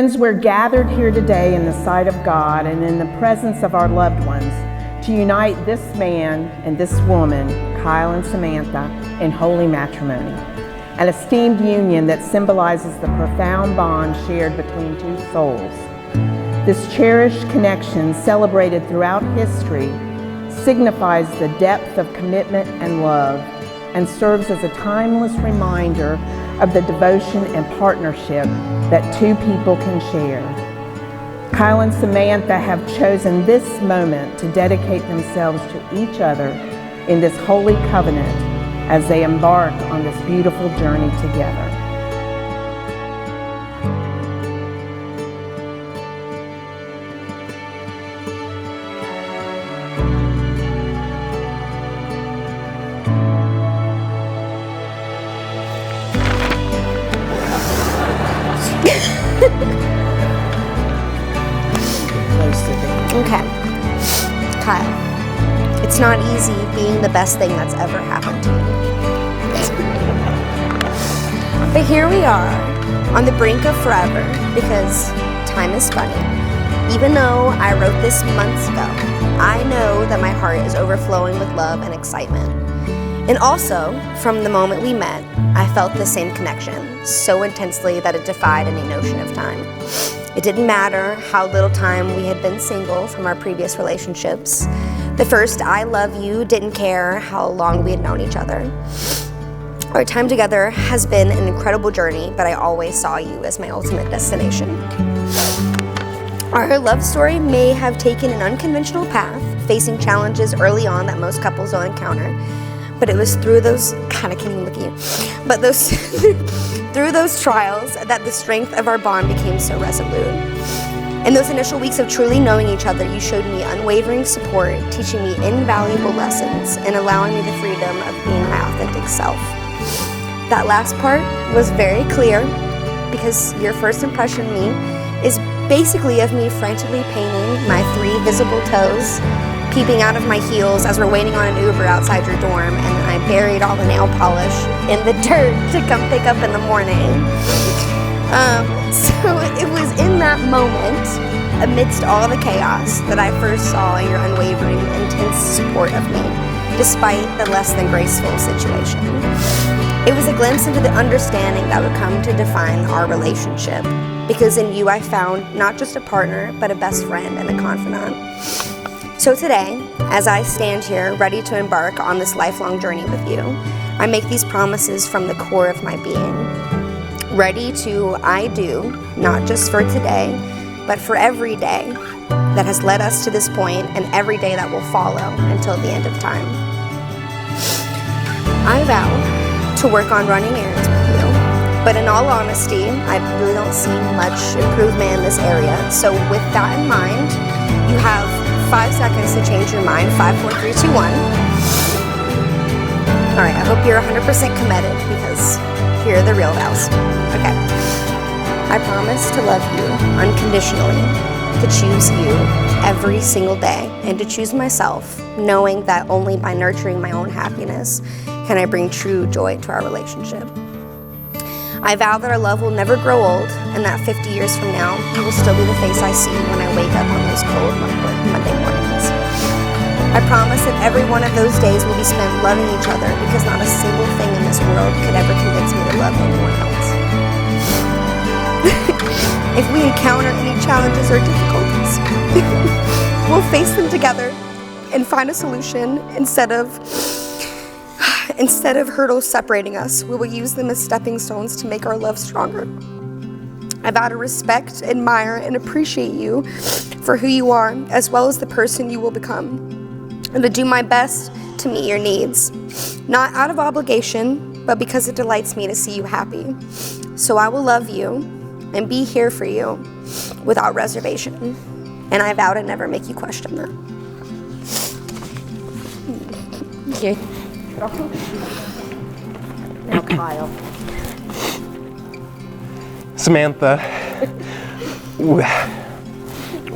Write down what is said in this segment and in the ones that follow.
Friends, we're gathered here today in the sight of God and in the presence of our loved ones to unite this man and this woman, Kyle and Samantha, in holy matrimony, an esteemed union that symbolizes the profound bond shared between two souls. This cherished connection, celebrated throughout history, signifies the depth of commitment and love and serves as a timeless reminder of the devotion and partnership that two people can share. Kyle and Samantha have chosen this moment to dedicate themselves to each other in this holy covenant as they embark on this beautiful journey together. Okay, Kyle, it's not easy being the best thing that's ever happened to you. But here we are, on the brink of forever, because time is funny. Even though I wrote this months ago, I know that my heart is overflowing with love and excitement. And also, from the moment we met, I felt the same connection so intensely that it defied any notion of time. It didn't matter how little time we had been single from our previous relationships. The first I love you didn't care how long we had known each other. Our time together has been an incredible journey, but I always saw you as my ultimate destination. Our love story may have taken an unconventional path, facing challenges early on that most couples don't encounter. But it was through those, God, I can't even look at you. But through those trials that the strength of our bond became so resolute. In those initial weeks of truly knowing each other, you showed me unwavering support, teaching me invaluable lessons, and allowing me the freedom of being my authentic self. That last part was very clear because your first impression of me is basically of me frantically painting my 3 visible toes, peeping out of my heels as we're waiting on an Uber outside your dorm, and then I buried all the nail polish in the dirt to come pick up in the morning. So it was in that moment, amidst all the chaos, that I first saw your unwavering, intense support of me, despite the less than graceful situation. It was a glimpse into the understanding that would come to define our relationship, because in you I found not just a partner, but a best friend and a confidant. So today, as I stand here ready to embark on this lifelong journey with you, I make these promises from the core of my being. Ready to I do, not just for today, but for every day that has led us to this point and every day that will follow until the end of time. I vow to work on running errands with you, but in all honesty, I really don't see much improvement in this area. So with that in mind, you have 5 seconds to change your mind. 5, 4, 3, 2, 1. All right, I hope you're 100% committed because here are the real vows. Okay. I promise to love you unconditionally, to choose you every single day, and to choose myself, knowing that only by nurturing my own happiness can I bring true joy to our relationship. I vow that our love will never grow old, and that 50 years from now, you will still be the face I see when I wake up on those cold Monday mornings. I promise that every one of those days will be spent loving each other, because not a single thing in this world could ever convince me to love anyone else. If we encounter any challenges or difficulties, we'll face them together and find a solution instead of hurdles separating us. We will use them as stepping stones to make our love stronger. I vow to respect, admire, and appreciate you for who you are, as well as the person you will become, and to do my best to meet your needs, not out of obligation, but because it delights me to see you happy. So I will love you and be here for you without reservation, and I vow to never make you question that. Okay. Now, Kyle. Samantha,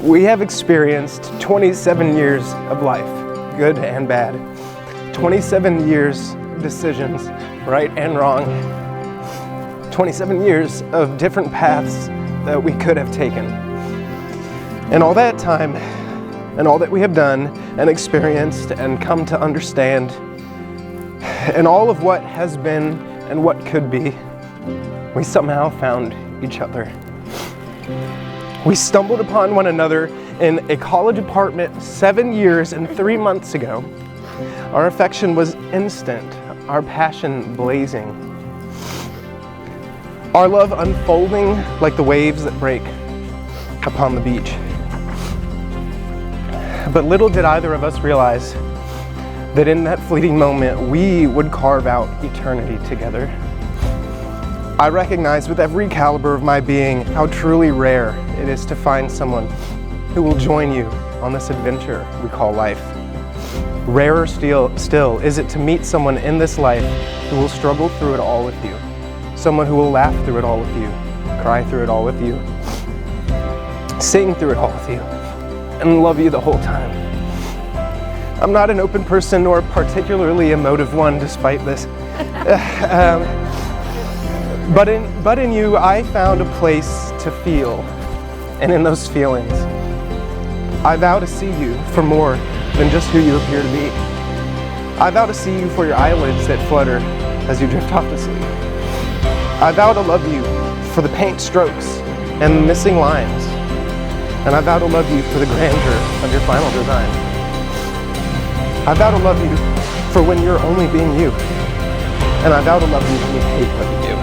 we have experienced 27 years of life, good and bad. 27 years of decisions, right and wrong. 27 years of different paths that we could have taken. And all that time, and all that we have done and experienced and come to understand, and all of what has been and what could be, we somehow found each other. We stumbled upon one another in a college apartment 7 years and 3 months ago. Our affection was instant, our passion blazing, our love unfolding like the waves that break upon the beach. But little did either of us realize that in that fleeting moment, we would carve out eternity together. I recognize with every caliber of my being how truly rare it is to find someone who will join you on this adventure we call life. Rarer still is it to meet someone in this life who will struggle through it all with you, someone who will laugh through it all with you, cry through it all with you, sing through it all with you, and love you the whole time. I'm not an open person nor a particularly emotive one despite this. But in you, I found a place to feel, and in those feelings, I vow to see you for more than just who you appear to be. I vow to see you for your eyelids that flutter as you drift off to sleep. I vow to love you for the paint strokes and the missing lines, and I vow to love you for the grandeur of your final design. I vow to love you for when you're only being you, and I vow to love you when you hate what you do.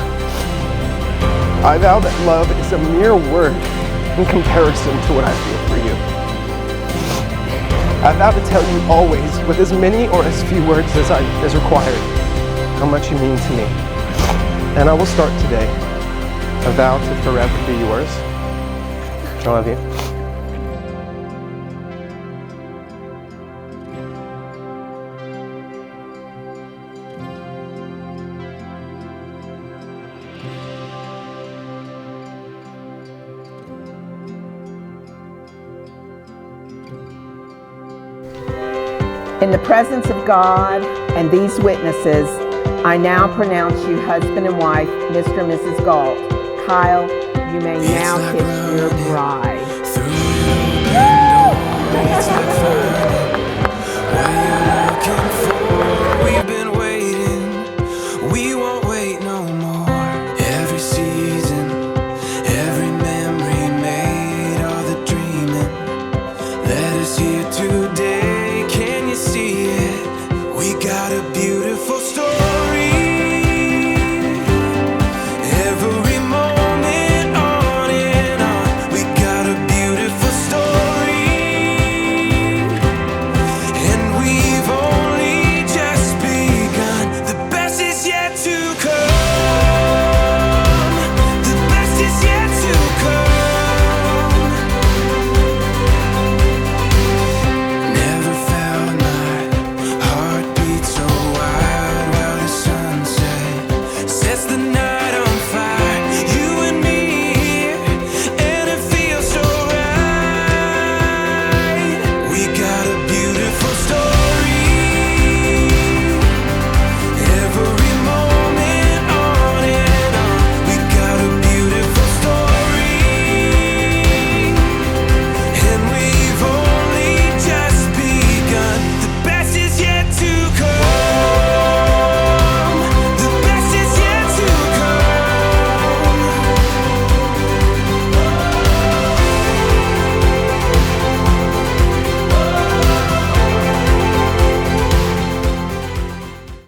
I vow that love is a mere word in comparison to what I feel for you. I vow to tell you always, with as many or as few words as required, how much you mean to me. And I will start today a vow to forever be yours. I love you. In the presence of God and these witnesses, I now pronounce you husband and wife, Mr. and Mrs. Galt. Kyle, you may now kiss your bride.